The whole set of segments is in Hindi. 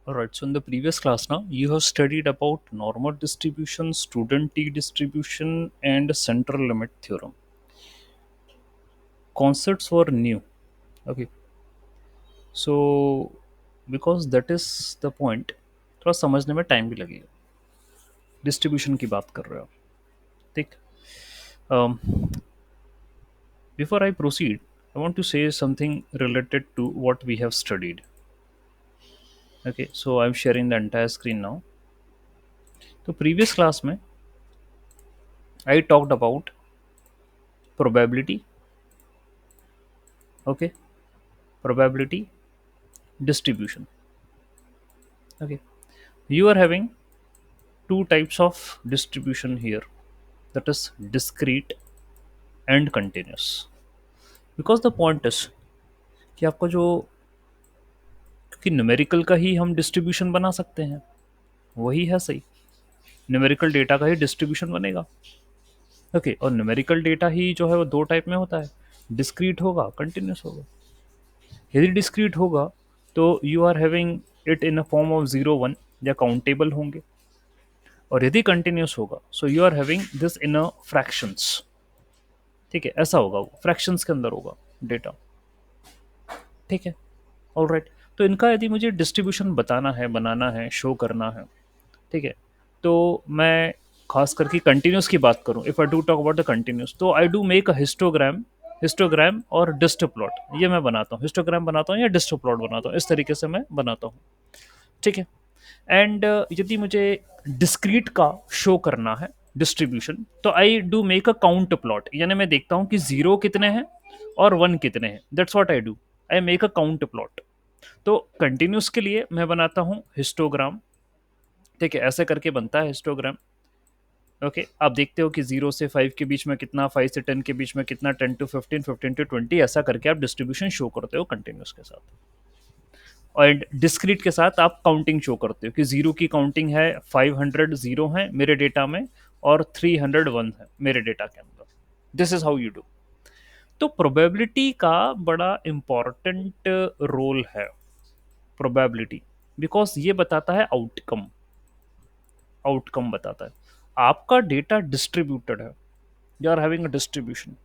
Alright, so in the previous class now, you have studied about normal distribution, student T distribution, and central limit theorem. Concepts were new. Okay, so because that is the point, थोड़ा समझने में टाइम भी लगेगा. डिस्ट्रीब्यूशन की बात कर रहे हो आप, ठीक. um, Before I proceed, I want to say something related to what we have studied. Okay, so I'm sharing the entire screen now. तो previous class में I talked about probability. Okay, probability distribution. Okay, you are having two types of distribution here, that is discrete and continuous. Because the point is कि आपका जो, क्योंकि न्यूमेरिकल का ही हम डिस्ट्रीब्यूशन बना सकते हैं, वही है सही. न्यूमेरिकल डेटा का ही डिस्ट्रीब्यूशन बनेगा. ओके, और न्यूमेरिकल डेटा ही जो है वो दो टाइप में होता है, डिस्क्रीट होगा, कंटिन्यूस होगा. यदि डिस्क्रीट होगा तो you are having it in a form of 0 1 या काउंटेबल होंगे. और यदि कंटिन्यूस होगा so you are having this in a fractions. ठीक है, ऐसा होगा, वो फ्रैक्शंस के अंदर होगा डेटा. ठीक है, ऑलराइट. तो इनका यदि मुझे डिस्ट्रीब्यूशन बताना है, बनाना है, शो करना है, ठीक है, तो मैं खास करके कंटिन्यूस की बात करूं, if I do talk about the continuous, तो I do make a histogram. Histogram और डिस्ट प्लॉट ये मैं बनाता हूँ, हिस्टोग्राम बनाता हूँ या डिस्ट प्लॉट बनाता हूँ, इस तरीके से मैं बनाता हूँ. ठीक है. एंड यदि मुझे डिस्क्रीट का शो करना है डिस्ट्रीब्यूशन, तो I do make a count plot, यानी मैं देखता हूँ कि जीरो कितने हैं और वन कितने हैं. That's what I do, I make a count plot. तो कंटिन्यूस के लिए मैं बनाता हूँ हिस्टोग्राम. ठीक है, ऐसे करके बनता है हिस्टोग्राम. ओके, आप देखते हो कि 0 से 5 के बीच में कितना, 5 से 10 के बीच में कितना, 10 to 15, 15 to 20, ऐसा करके आप डिस्ट्रीब्यूशन शो करते हो कंटिन्यूस के साथ. और डिस्क्रीट के साथ आप काउंटिंग शो करते हो कि जीरो की काउंटिंग है, 500 जीरो है मेरे डेटा में और 301 है मेरे डेटा के अंदर. This is how you do. तो प्रोबेबिलिटी का बड़ा इंपॉर्टेंट रोल है, प्रोबेबिलिटी, बिकॉज ये बताता है आउटकम. आउटकम बताता है. आपका डेटा डिस्ट्रीब्यूटेड है, you are having a distribution.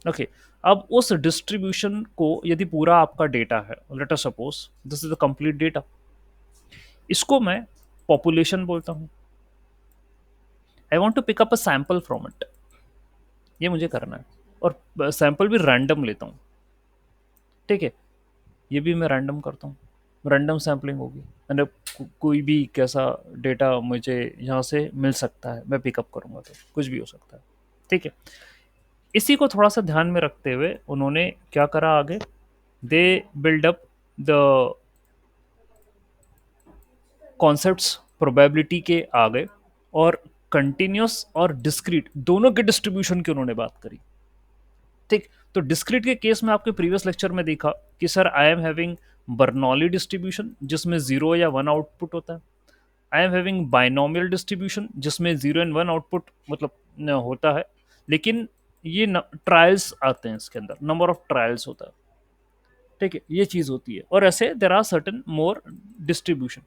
Okay, अब उस डिस्ट्रीब्यूशन को यदि पूरा आपका डेटा है, let us suppose this is the complete data, इसको मैं पॉपुलेशन बोलता हूँ. I want to pick up a sample from it, ये मुझे करना है. और सैम्पल भी रैंडम लेता हूँ. ठीक है, ये भी मैं रैंडम करता हूँ, रैंडम सैम्पलिंग होगी. एंड कोई भी कैसा डेटा मुझे यहाँ से मिल सकता है, मैं पिकअप करूँगा तो कुछ भी हो सकता है. ठीक है, इसी को थोड़ा सा ध्यान में रखते हुए उन्होंने क्या करा आगे, they build up the concepts probability के आगे, और कंटिन्यूस और डिस्क्रीट दोनों के डिस्ट्रीब्यूशन की उन्होंने बात करी. ठीक. तो डिस्क्रीट के केस में आपके प्रीवियस लेक्चर में देखा कि sir I am having Bernoulli distribution जिसमें जीरो या वन आउटपुट होता है. I am having binomial distribution जिसमें जीरो एंड वन आउटपुट मतलब होता है, लेकिन ये ट्रायल्स आते हैं इसके अंदर, नंबर ऑफ ट्रायल्स होता है. ठीक है, ये चीज होती है. और ऐसे there are certain more distribution.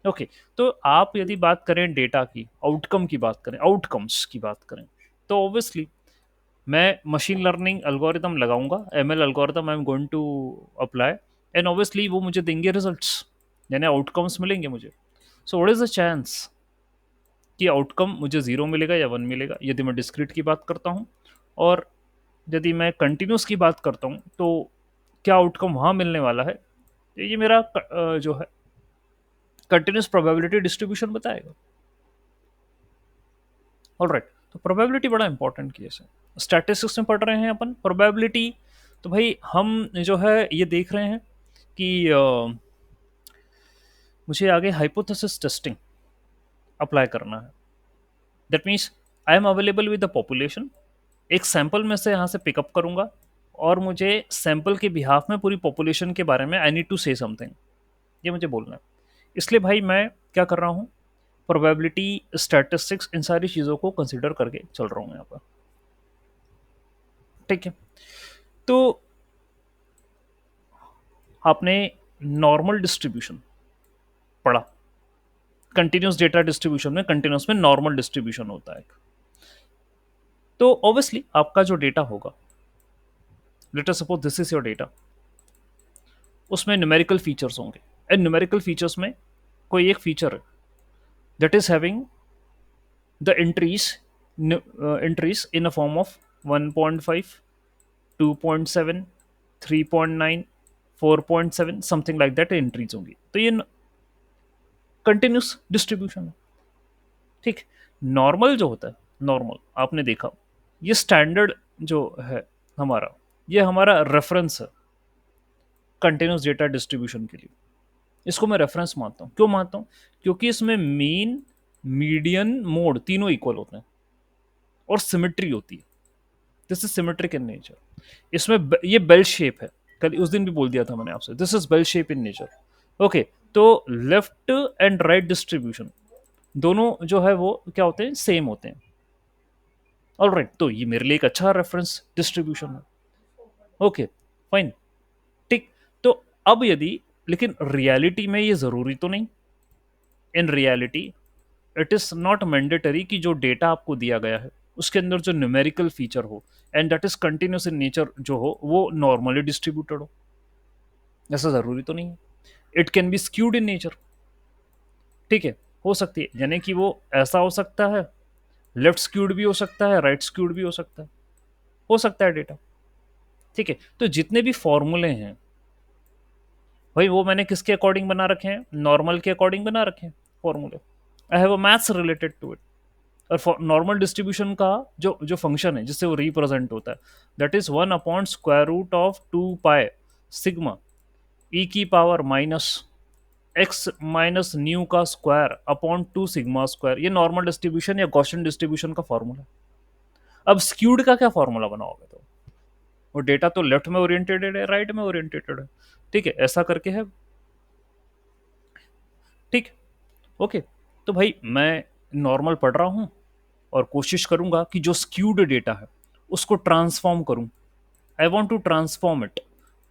Okay, तो आप यदि बात करें डेटा की, आउटकम की बात करें, आउटकम्स की बात करें, तो ऑब्वियसली मैं मशीन लर्निंग एल्गोरिदम लगाऊंगा, ML algorithm I am going to apply, and obviously वो मुझे देंगे रिजल्ट्स, यानी आउटकम्स मिलेंगे मुझे. So what is the chance कि आउटकम मुझे जीरो मिलेगा या वन मिलेगा, यदि मैं डिस्क्रीट की बात करता हूँ. और यदि मैं कंटिन्यूस की बात करता हूँ तो क्या आउटकम वहाँ मिलने वाला है, तो ये मेरा जो है कंटिन्यूस प्रोबेबिलिटी डिस्ट्रीब्यूशन बताएगा. ऑलराइट, तो प्रोबेबिलिटी बड़ा इंपॉर्टेंट केस है. स्टैटिस्टिक्स में पढ़ रहे हैं अपन प्रोबेबिलिटी, तो भाई हम जो है ये देख रहे हैं कि मुझे आगे हाइपोथेसिस टेस्टिंग अप्लाई करना है. That means I am available with the population, एक सैंपल में से यहाँ से पिकअप करूँगा, और मुझे सैंपल के बिहाफ में पूरी पॉपुलेशन के बारे में I need to say something, ये मुझे बोलना है. इसलिए भाई मैं क्या कर रहा हूँ, प्रोबेबिलिटी, स्टैटिस्टिक्स, इन सारी चीज़ों को कंसिडर करके चल रहा हूँ यहाँ पर. ठीक है, तो आपने नॉर्मल डिस्ट्रीब्यूशन पढ़ा। कंटिन्यूस डेटा डिस्ट्रीब्यूशन में, कंटिन्यूस में नॉर्मल डिस्ट्रीब्यूशन होता है। तो ऑब्वियसली आपका जो डेटा होगा, late us suppose this is your data, उसमें न्यूमेरिकल फीचर्स होंगे। एंड न्यूमेरिकल फीचर्स में कोई एक फीचर है that is having the entries in a form of 1.5, 2.7, 3.9, 4.7, something like that entries होंगी। तो ये कंटिन्यूस डिस्ट्रीब्यूशन है। ठीक। नॉर्मल जो होता है, नॉर्मल आपने देखा, ये स्टैंडर्ड जो है हमारा, ये हमारा रेफरेंस है कंटिन्यूस डेटा डिस्ट्रीब्यूशन के लिए। इसको मैं रेफरेंस मानता हूँ। क्यों मानता हूँ? क्योंकि इसमें मीन, मीडियन, मोड तीनों इक्वल होते हैं और सिमेट्री होती है। This is symmetric in nature. इसमें ये बेल शेप है, कल उस दिन भी बोल दिया था मैंने आपसे, this is bell shape in nature. Okay. तो लेफ्ट एंड राइट डिस्ट्रीब्यूशन दोनों जो है वो क्या होते हैं, सेम होते हैं। ऑलराइट, तो ये मेरे लिए एक अच्छा रेफरेंस डिस्ट्रीब्यूशन है। ओके, फाइन, ठीक। तो अब यदि, लेकिन रियलिटी में ये जरूरी तो नहीं। In reality it is not mandatory कि जो डेटा आपको दिया गया है उसके अंदर जो न्यूमेरिकल फीचर हो and that is continuous in nature जो हो वो नॉर्मली डिस्ट्रीब्यूटेड हो। ऐसा जरूरी तो नहीं है। It can be skewed in nature. ठीक है, हो सकती है, यानी कि वो ऐसा हो सकता है, लेफ्ट स्क्यूड भी हो सकता है, राइट स्क्यूड भी हो सकता है डेटा। ठीक है, तो जितने भी फॉर्मूले हैं भाई वो मैंने किसके अकॉर्डिंग बना रखे हैं, नॉर्मल के अकॉर्डिंग बना रखे हैं फॉर्मूले। I have a maths related to it. और नॉर्मल डिस्ट्रीब्यूशन का जो जो फंक्शन है जिससे वो रिप्रेजेंट होता है, that is 1/√2 pi sigma e की power minus x minus new का स्क्वायर अपॉन 2 सिग्मा स्क्वायर। ये नॉर्मल डिस्ट्रीब्यूशन या गॉसियन डिस्ट्रीब्यूशन का फॉर्मूला है। अब स्क्यूड का क्या फॉर्मूला बनाओगे? तो वो डेटा तो लेफ्ट में ओरिएंटेड है, राइट में ओरिएंटेड है। ठीक है, ऐसा करके है। ठीक। ओके। तो भाई मैं नॉर्मल पढ़ रहा हूँ और कोशिश करूंगा कि जो स्क्यूड डेटा है उसको ट्रांसफॉर्म करूं। I want to transform it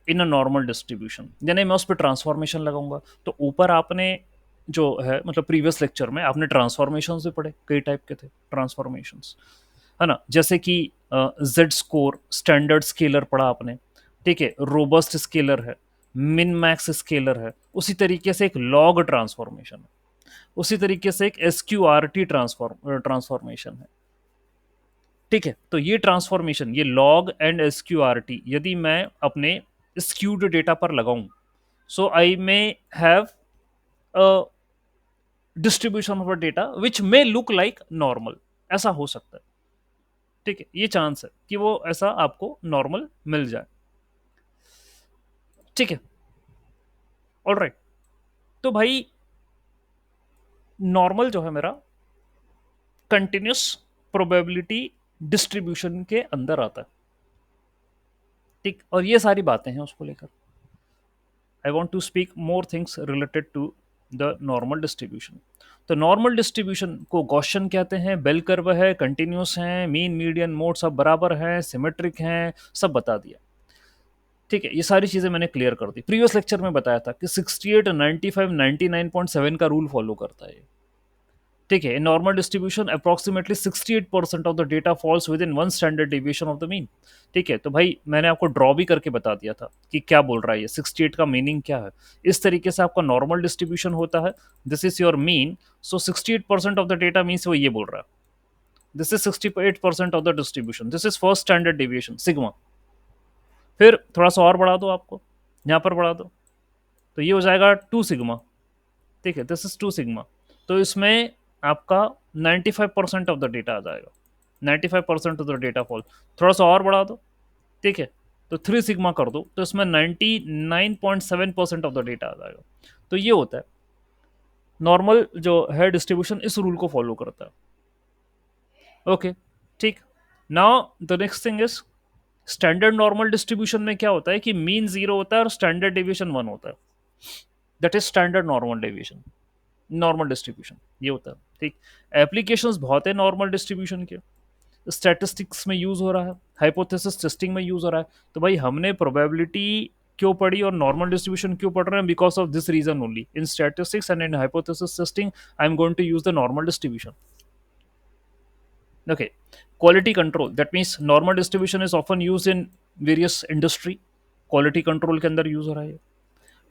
in a normal distribution, यानी मैं उस पर ट्रांसफॉर्मेशन लगाऊंगा। तो ऊपर आपने जो है, मतलब प्रीवियस लेक्चर में आपने ट्रांसफॉर्मेशन भी पढ़े, कई टाइप के थे ट्रांसफॉर्मेशन, है ना। जैसे कि जेड स्कोर स्टैंडर्ड स्केलर पढ़ा आपने। ठीक है, रोबस्ट स्केलर है, मिन मैक्स स्केलर है। उसी तरीके से एक लॉग ट्रांसफॉर्मेशन है, उसी तरीके से एक SQRT ट्रांसफॉर्मेशन है। ठीक है, तो ये ट्रांसफॉर्मेशन, ये लॉग एंड SQRT यदि मैं अपने स्क्यूड डेटा पर लगाऊं, so I may have a distribution of data which may look like normal. ऐसा हो सकता है। ठीक है, ये चांस है कि वो ऐसा आपको नॉर्मल मिल जाए। ठीक है, ऑलराइट। तो भाई नॉर्मल जो है मेरा कंटिन्यूस प्रोबेबिलिटी डिस्ट्रीब्यूशन के अंदर आता है। ठीक, और ये सारी बातें हैं उसको लेकर। I want to speak more things related to the normal distribution. तो नॉर्मल डिस्ट्रीब्यूशन को गॉसियन कहते हैं, बेल कर्व है, कंटिन्यूस है, मीन मीडियन मोड सब बराबर है, सिमेट्रिक हैं, सब बता दिया। ठीक है, ये सारी चीजें मैंने क्लियर कर दी। प्रीवियस लेक्चर में बताया था कि 68, 95, 99.7 का रूल फॉलो करता है। ठीक है, in normal distribution approximately 68% of the data falls within 1 standard deviation of the mean. ठीक है, तो भाई मैंने आपको ड्रॉ भी करके बता दिया था कि क्या बोल रहा है ये 68 का मीनिंग क्या है। इस तरीके से आपका नॉर्मल डिस्ट्रीब्यूशन होता है। This is your mean, so 68% of the data means वो ये बोल रहा है। This is 68% of the distribution, this is first standard deviation sigma. फिर थोड़ा सा और बढ़ा दो, आपको यहाँ पर बढ़ा दो, तो ये हो जाएगा 2 सिग्मा। ठीक है, दिस इज 2 सिग्मा। तो इसमें आपका 95% ऑफ द डेटा आ जाएगा, 95% ऑफ द डेटा फॉल। थोड़ा सा और बढ़ा दो, ठीक है, तो 3 सिग्मा कर दो, तो इसमें 99.7% ऑफ द डेटा आ जाएगा। तो ये होता है नॉर्मल जो है डिस्ट्रीब्यूशन, इस रूल को फॉलो करता है। ओके, ठीक। Now the next thing is standard normal distribution में क्या होता है कि मीन 0 होता है और स्टैंडर्ड डेविएशन 1 होता है। That is standard normal deviation, normal distribution ये होता है। ठीक। एप्लीकेशंस बहुत है नॉर्मल डिस्ट्रीब्यूशन के, स्टैटिस्टिक्स में यूज हो रहा है, हाइपोथेसिस टेस्टिंग में यूज हो रहा है। तो भाई हमने प्रोबेबिलिटी क्यों पढ़ी और नॉर्मल डिस्ट्रीब्यूशन क्यों पढ़ रहे हैं? Because of this reason only, in statistics and in hypothesis testing I am going to use the normal distribution. Okay. Quality control, that means normal distribution is often used in various industry. Quality control के अंदर यूज हो रहा है.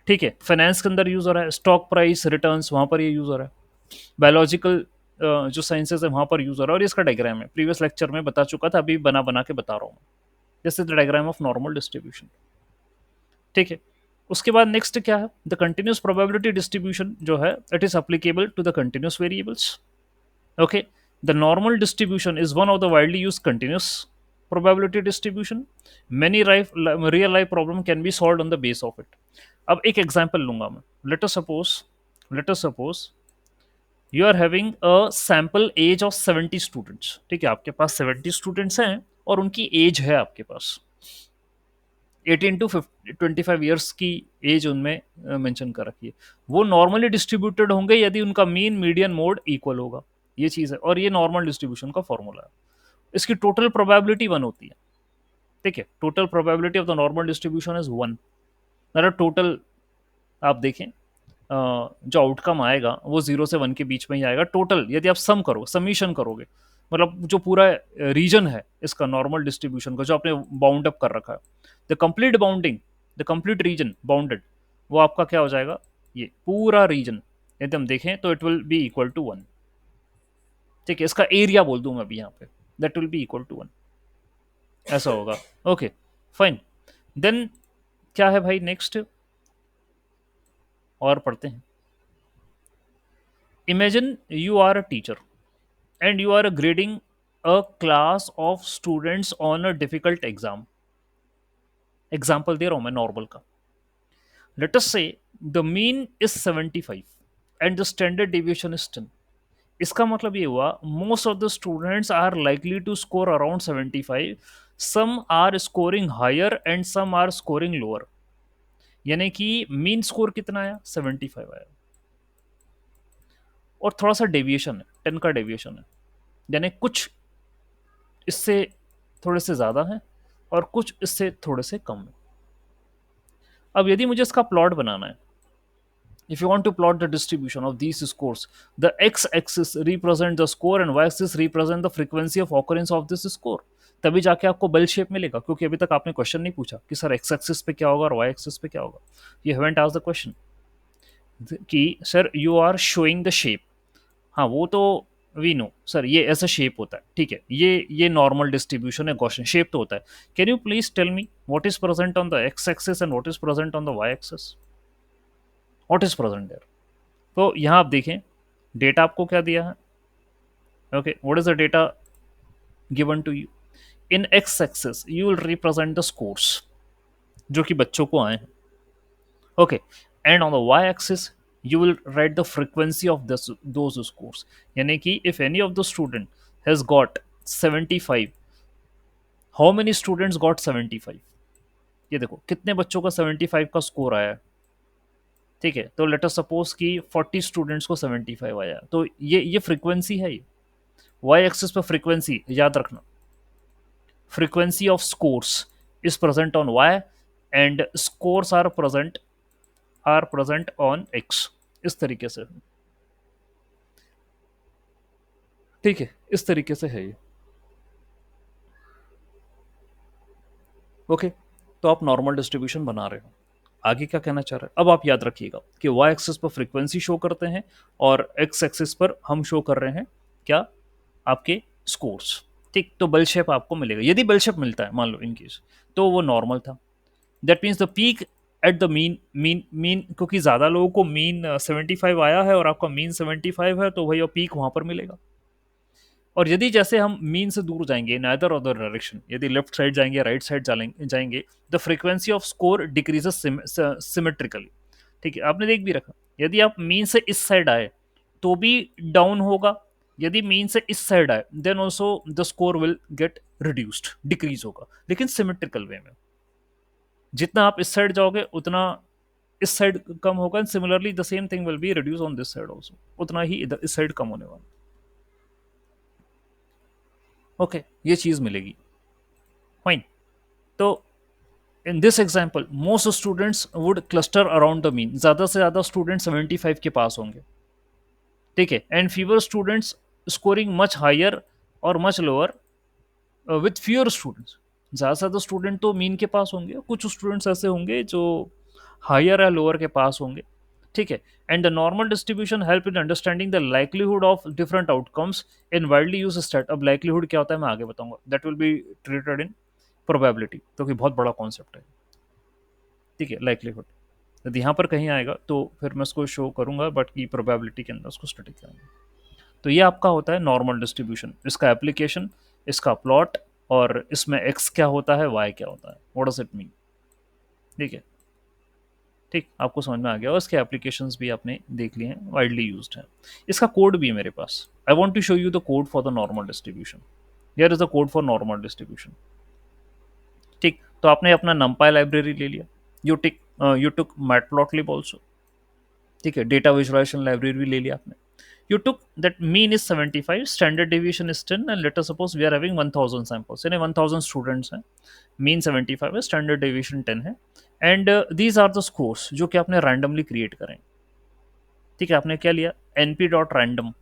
ठीक है, फाइनेंस के अंदर यूज हो रहा है, स्टॉक प्राइस रिटर्न्स वहां पर ये यूज हो रहा है, बायोलॉजिकल जो साइंसेज है वहां पर यूज हो रहा है. और इसका डायग्राम है, प्रीवियस लेक्चर में बता चुका था, अभी बना बना के बता रहा हूँ. This is the diagram of normal distribution. ठीक है. उसके बाद नेक्स्ट क्या है? द कंटिन्यूस प्रोबेबिलिटी डिस्ट्रीब्यूशन जो है, it is applicable to the continuous variables. Okay, the normal distribution is one of the widely used continuous probability distribution. Many real life problem can be solved on the base of it. अब एक एग्जांपल लूंगा मैं. Let us suppose you are having a sample age of 70 students. ठीक है, आपके पास 70 स्टूडेंट्स हैं और उनकी एज है आपके पास 18 टू 25 ईयर्स की एज उनमें मेंशन कर रखी है. वो नॉर्मली डिस्ट्रीब्यूटेड होंगे यदि उनका मीन मीडियन मोड इक्वल होगा. ये चीज़ है, और ये नॉर्मल डिस्ट्रीब्यूशन का फॉर्मूला है. इसकी टोटल प्रोबेबिलिटी 1 होती है. ठीक है, total probability of the normal distribution is 1. मतलब टोटल आप देखें, जो आउटकम आएगा वो 0 से 1 के बीच में ही आएगा. टोटल यदि आप सम करो, समीशन करोगे, मतलब जो पूरा रीजन है इसका नॉर्मल डिस्ट्रीब्यूशन का जो आपने बाउंड अप कर रखा है, the complete bounding, the complete reason bounded, वो आपका क्या हो जाएगा? ये पूरा रीजन यदि हम देखें तो it will be equal to 1. ठीक है, इसका एरिया बोल दूं मैं अभी यहाँ पे, that will be equal to 1. ऐसा होगा. Okay, fine. देन क्या है भाई नेक्स्ट, और पढ़ते हैं. Imagine you are a teacher and you are grading a class of students on a difficult exam. Example दे रहा हूं मैं नॉर्मल का. Let us say the mean is 75 and the standard deviation is 10. इसका मतलब ये हुआ most of the students are likely to score around 75. Some are scoring higher and some are scoring lower. यानी कि मीन स्कोर कितना आया? 75 आया, और थोड़ा सा डेविएशन है, 10 का डेविएशन है. यानी कुछ इससे थोड़े से ज़्यादा हैं और कुछ इससे थोड़े से कम है. अब यदि मुझे इसका प्लॉट बनाना है, if you want to plot the distribution of these scores, the x-axis represent the score and y-axis represent the frequency of occurrence of this score. तभी जाके आपको बेल शेप मिलेगा, क्योंकि अभी तक आपने क्वेश्चन नहीं पूछा कि सर एक्स एक्सिस पे क्या होगा और वाई एक्सिस पे क्या होगा. You haven't asked the question कि sir you are showing the shape. हाँ, वो तो वी नो सर, ये ऐसा शेप होता है. ठीक है, ये नॉर्मल डिस्ट्रीब्यूशन है, गॉसियन शेप तो होता है. Can you please tell me what is present on the X axis and what is present on the Y axis? What is present there? तो यहाँ आप देखें, डेटा आपको क्या दिया है. Okay, what is the data given to you? In X axis you will represent the scores जो कि बच्चों को आए हैं. Okay, and on the Y axis you will write the frequency of those scores. यानी कि if any of the student has got 75, how many students got 75? ये देखो कितने बच्चों का 75 का स्कोर आया है. ठीक है, तो लेट अस सपोज कि 40 स्टूडेंट्स को 75 आया, तो ये फ्रीक्वेंसी है. ये वाई एक्सिस पर फ्रीक्वेंसी याद रखना, frequency of scores is present on Y and scores are present on X. इस तरीके से. ठीक है, इस तरीके से है ये. ओके, तो आप नॉर्मल डिस्ट्रीब्यूशन बना रहे हो. आगे क्या कहना चाह रहे हैं? अब आप याद रखिएगा कि वाई एक्सिस पर फ्रीक्वेंसी शो करते हैं और एक्स एक्सिस पर हम शो कर रहे हैं क्या? आपके स्कोर्स. ठीक, तो बेल शेप आपको मिलेगा. यदि बेल शेप मिलता है मान लो इन केस, तो वो नॉर्मल था. That means the peak at the mean क्योंकि ज़्यादा लोगों को मीन 75 आया है और आपका मीन 75 है, तो वही पीक वहाँ पर मिलेगा. और यदि जैसे हम मीन से दूर जाएंगे, नाइदर ऑफ द डायरेक्शन, यदि लेफ्ट साइड जाएंगे राइट साइड जाएंगे, the frequency off score decreases symmetrically. ठीक है, आपने देख भी रखा, यदि आप मीन से इस साइड आए तो भी डाउन होगा, यदि मीन से इस साइड आए then also the score will get reduced, decrease होगा, लेकिन सिमेट्रिकल वे में. जितना आप इस साइड जाओगे उतना इस साइड कम होगा. And similarly the same thing will be reduce on this side also, उतना ही इधर इस साइड कम होने वाला. ओके, ये चीज मिलेगी. फाइन. तो in this example most students would cluster around the mean, ज्यादा से ज्यादा स्टूडेंट 75 के पास होंगे, ठीक है, and fewer students scoring much higher और much lower with fewer students. ज़्यादा से ज़्यादा स्टूडेंट तो मीन के पास होंगे, कुछ स्टूडेंट्स ऐसे होंगे जो हायर या लोअर के पास होंगे, ठीक है। And the normal distribution help in understanding the likelihood of different outcomes in widely use state. अब लाइकलीहुड क्या होता है मैं आगे बताऊंगा, that will be treated in probability, तो कि बहुत बड़ा कॉन्सेप्ट है, ठीक है, लाइकलीहुड। यदि यहाँ पर कहीं आएगा तो फिर मैं उसको शो करूंगा, बट की प्रोबेबिलिटी के अंदर उसको स्टडी करेंगे। तो ये आपका होता है नॉर्मल डिस्ट्रीब्यूशन, इसका एप्लीकेशन, इसका प्लॉट, और इसमें एक्स क्या होता है, वाई क्या होता है, व्हाट डज इट मीन, ठीक है। ठीक, आपको समझ में आ गया, और इसके एप्लीकेशंस भी आपने देख लिए हैं, वाइडली यूज्ड है। इसका कोड भी है मेरे पास, I want to show you the code for the normal distribution. Here is the code for normal distribution. ठीक, तो आपने अपना numpy लाइब्रेरी ले लिया, यू टुक मैटप्लॉटलिब ऑल्सो, ठीक है, डेटा विजुअलाइजेशन लाइब्रेरी भी ले लिया आपने। You took that mean is 75, standard deviation is 10, and let us suppose we are having 1000 samples, यानी 1000 स्टूडेंट्स हैं, मीन 75 है, स्टैंडर्ड डेविएशन 10 है, and these are the scores जो कि आपने रैंडमली क्रिएट करें, ठीक है। आपने क्या लिया, np dot random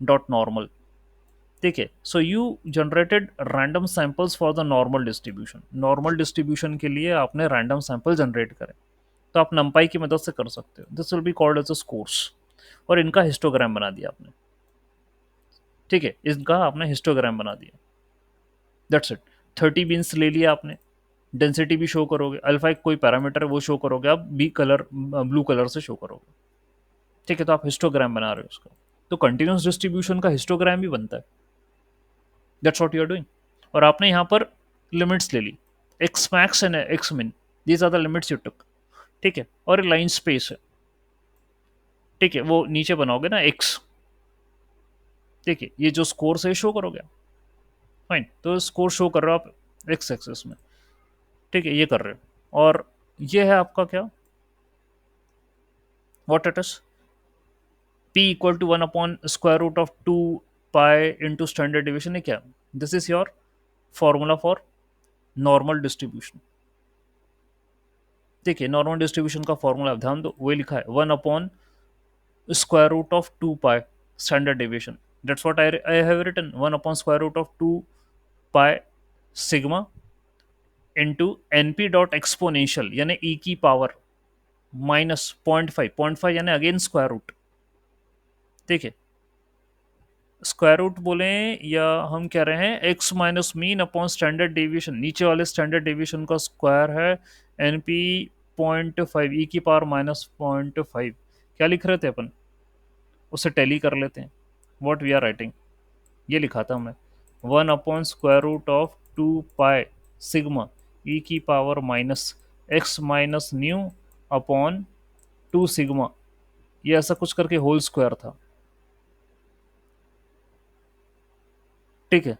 dot normal, ठीक है। So you generated random samples for the normal distribution, normal distribution के लिए आपने रैंडम सैंपल जनरेट करें, तो आप नंपाई की मदद से कर सकते हो, this will be called as a scores, और इनका हिस्टोग्राम बना दिया आपने, ठीक है, इनका आपने हिस्टोग्राम बना दिया, दैट्स इट। 30 बीन्स ले लिया आपने, डेंसिटी भी शो करोगे, अल्फा एक कोई पैरामीटर है वो शो करोगे आप, बी कलर ब्लू कलर से शो करोगे, ठीक है, तो आप हिस्टोग्राम बना रहे हो उसका। तो कंटिन्यूस डिस्ट्रीब्यूशन का हिस्टोग्राम भी बनता है, that's what you are doing. और आपने यहाँ पर लिमिट्स ले ली, X max and X min, these are the limits you took, ठीक है, और लाइन स्पेस है, ठीक है, वो नीचे बनाओगे ना एक्स, ठीक है, ये जो स्कोर है शो करोगे, फाइन, तो स्कोर शो कर रहे हो आप एक्स एक्सिस में, ठीक है, ये कर रहे हो, और ये है आपका क्या, what it is, p equal to 1/√2 pi into standard division है क्या, this is your formula for normal distribution, ठीक है। नॉर्मल डिस्ट्रीब्यूशन का फॉर्मूला आप ध्यान दो, वही लिखा है 1/√2 pi standard division, that's what I have written, 1/√2 pi sigma into np dot exponential, यानी e की पावर माइनस 0.5 यानी अगेन स्क्वायर रूट, ठीक है, स्क्वायर रूट बोले या हम कह रहे हैं x minus mean upon standard deviation, नीचे वाले स्टैंडर्ड डेविएशन का स्क्वायर है एन पी 0.5 ई की पावर माइनस 0.5, क्या लिख रहे थे अपन, उसे टैली कर लेते हैं, व्हाट वी आर राइटिंग, ये लिखा था हमने 1/√2 पाई सिग्मा ई की power minus x minus new upon 2 sigma, ये ऐसा कुछ करके होल स्क्वायर था, ठीक है।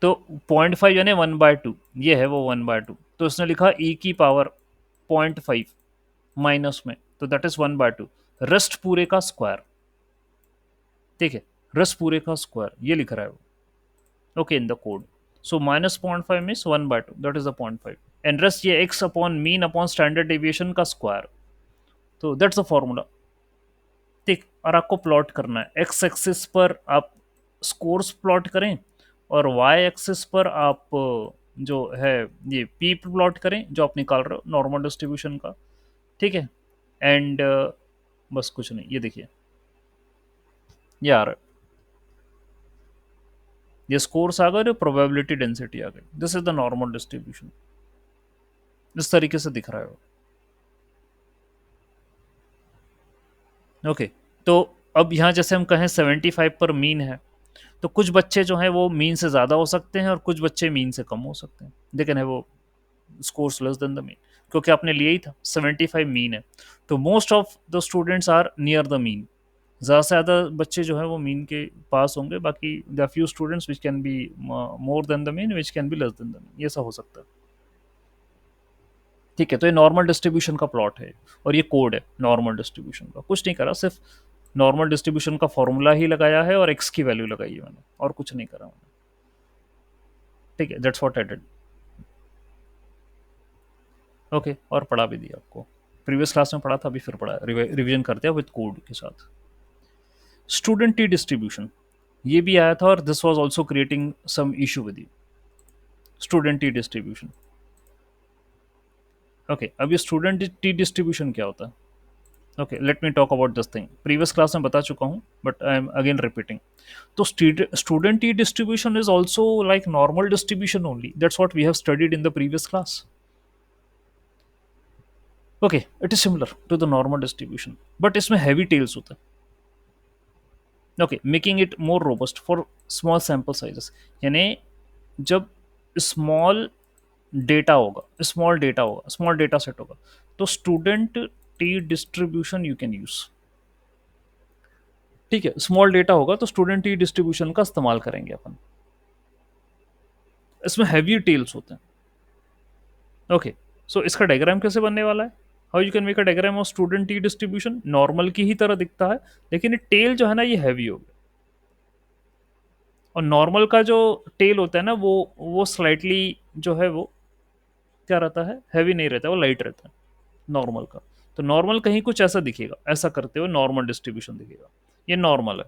तो 0.5 यानी 1/2, ये है वो 1/2, तो इसने लिखा e की पावर 0.5 माइनस में, तो दैट इज 1/2, रेस्ट पूरे का स्क्वायर, ठीक है, रेस्ट पूरे का स्क्वायर ये लिख रहा है वो, okay, in the code. So minus 0.5 means 1/2, that is the 0.5, and rest ये x upon mean upon standard deviation का स्क्वायर, तो दैट्स द फॉर्मूला, ठीक। और आपको प्लॉट करना है, एक्स एक्सिस पर आप स्कोर्स प्लॉट करें, और वाई एक्सिस पर आप जो है ये पी प्लॉट करें जो आप निकाल रहे हो नॉर्मल डिस्ट्रीब्यूशन का, ठीक है। एंड बस कुछ नहीं, ये देखिए ये आ रहा है, ये स्कोर्स आ गए और प्रोबेबिलिटी डेंसिटी आ गई, this is the normal distribution, इस तरीके से दिख रहा है, ओके। तो अब यहाँ जैसे हम कहें 75 पर मीन है, तो कुछ बच्चे जो हैं वो मीन से ज़्यादा हो सकते हैं और कुछ बच्चे मीन से कम हो सकते हैं, लेकिन है वो scores less than the mean, क्योंकि आपने लिया ही था 75 मीन है, तो most of the students are near the mean, ज़्यादा से ज़्यादा बच्चे जो है वो मीन के पास होंगे, बाकी the few students which can be more than the mean, which can be less than the mean, ये सब हो सकता है, ठीक है। तो ये नॉर्मल डिस्ट्रीब्यूशन का प्लॉट है, और ये कोड है नॉर्मल डिस्ट्रीब्यूशन का, कुछ नहीं करा, सिर्फ नॉर्मल डिस्ट्रीब्यूशन का फॉर्मूला ही लगाया है और एक्स की वैल्यू लगाई है मैंने, और कुछ नहीं करा मैंने, ठीक है, that's what I did. Okay, और पढ़ा भी दिया आपको, प्रीवियस क्लास में पढ़ा था, अभी फिर पढ़ा, रिवीजन करते हैं विद कोड के साथ। स्टूडेंट टी डिस्ट्रीब्यूशन, ये भी आया था और this was also creating some issue with you. Student T distribution, okay, अब ये स्टूडेंट टी डिस्ट्रीब्यूशन क्या होता है? Okay, let me talk about this thing, previous class में बता चुका हूँ but I am again repeating. तो student T distribution is also like normal distribution only, that's what we have studied in the previous class. Okay, it is similar to the normal distribution, but इसमें हैवी टेल्स होते हैं। Okay, making it more robust for small sample sizes, यानी जब स्मॉल डेटा होगा, स्मॉल डेटा सेट होगा, तो student T distribution you can use. ठीक है, स्मॉल डेटा होगा तो स्टूडेंट टी डिस्ट्रीब्यूशन का इस्तेमाल करेंगे अपन। इसमें हैवी टेल्स होते हैं। ओके, सो इसका डायग्राम कैसे बनने वाला है? How you can make a diagram of student T distribution, normal की ही तरह दिखता है, लेकिन ये टेल जो है ना, ये हैवी हो गया। और नॉर्मल का जो टेल होता है ना, वो स्लाइटली जो है वो क्या रहता है, हैवी नहीं रहता, वो लाइट रहता है नॉर्मल का। तो नॉर्मल कहीं कुछ ऐसा दिखेगा, ऐसा करते हुए नॉर्मल डिस्ट्रीब्यूशन दिखेगा। ये नॉर्मल है,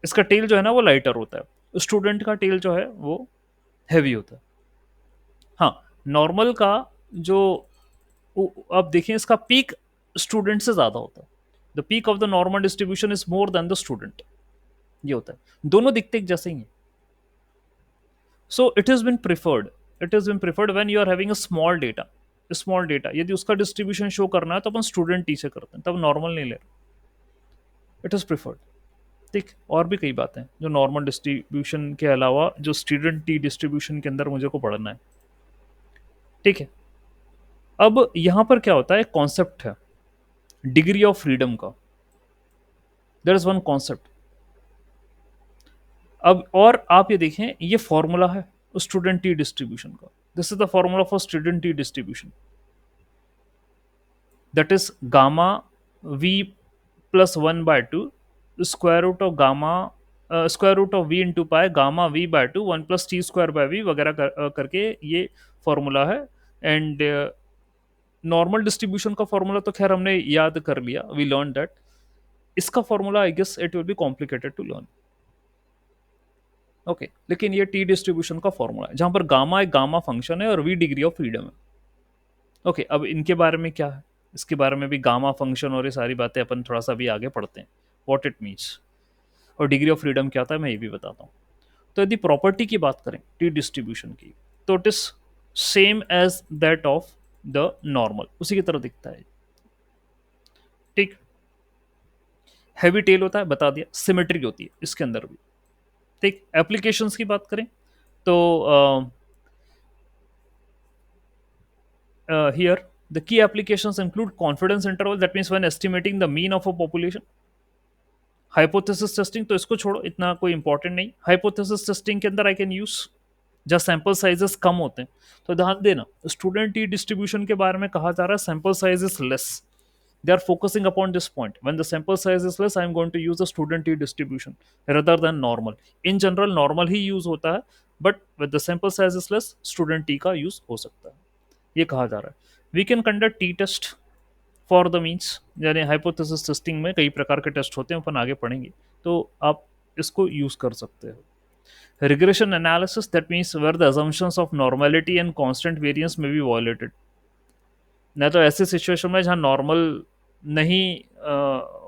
इसका टेल जो है ना वो लाइटर होता है, स्टूडेंट का टेल जो है वो हैवी होता है। हाँ, नॉर्मल का जो अब देखें, इसका पीक स्टूडेंट से ज्यादा होता है। The peak of the normal distribution is more than the student, ये होता है। दोनों दिखते एक जैसे ही हैं। So it is been preferred when you are having a small data यदि उसका डिस्ट्रीब्यूशन शो करना है तो अपन स्टूडेंट टी से करते हैं, तब नॉर्मल नहीं ले रहे। It is preferred. ठीक, और भी कई बातें जो नॉर्मल डिस्ट्रीब्यूशन के अलावा जो स्टूडेंट टी डिस्ट्रीब्यूशन के अंदर मुझे को पढ़ना है। ठीक है, अब यहां पर क्या होता है, कॉन्सेप्ट है डिग्री ऑफ फ्रीडम का। There is one concept. अब और आप ये देखें, ये फॉर्मूला है स्टूडेंट टी डिस्ट्रीब्यूशन का। This is the formula for student T distribution, that is gamma v plus 1/2 square root of gamma square root of v into pi gamma v/2 1 + t² / v वगैरह करके ये फॉर्मूला है। एंड नॉर्मल डिस्ट्रीब्यूशन का फॉर्मूला तो खैर हमने याद कर लिया, वी लर्न दैट। इसका formula I guess it will be complicated to learn. Okay, लेकिन ये टी डिस्ट्रीब्यूशन का फॉर्मूला है, जहां पर गामा एक गामा फंक्शन है और वी डिग्री ऑफ फ्रीडम है। ओके, अब इनके बारे में क्या है, इसके बारे में भी गामा फंक्शन और ये सारी बातें अपन थोड़ा सा भी आगे पढ़ते हैं, व्हाट इट मीन्स, और डिग्री ऑफ फ्रीडम क्या होता है मैं ये भी बताता हूँ। तो यदि प्रॉपर्टी की बात करें टी डिस्ट्रीब्यूशन की, तो it is same as that of the normal, उसी की तरह दिखता है। ठीक, हैवी टेल होता है, बता दिया, सिमेट्री होती है इसके अंदर भी। ठीक, एप्लीकेशंस की बात करें तो here the key applications include confidence interval, that means when estimating the mean of a population, hypothesis testing तो इसको छोड़ो, इतना कोई इंपॉर्टेंट नहीं। हाइपोथेसिस टेस्टिंग के अंदर आई कैन यूज जब सैंपल साइजेस कम होते हैं। तो ध्यान देना, स्टूडेंट टी डिस्ट्रीब्यूशन के बारे में कहा जा रहा है sample size is less, they are focusing upon this point. When the sample size is less, I am going to use the student t distribution rather than normal. In general normal he use होता है, but with the sample size is less, student t का use हो सकता है, ये कहा जा रहा है। We can conduct t test for the means, यानी हाइपोथेसिस टेस्टिंग में कई प्रकार के टेस्ट होते हैं, अपन आगे पढ़ेंगे, तो आप इसको यूज कर सकते हो। Regression analysis, that means where the assumptions of normality and constant variance may be violated. न तो ऐसे सिचुएशन में जहाँ नॉर्मल नहीं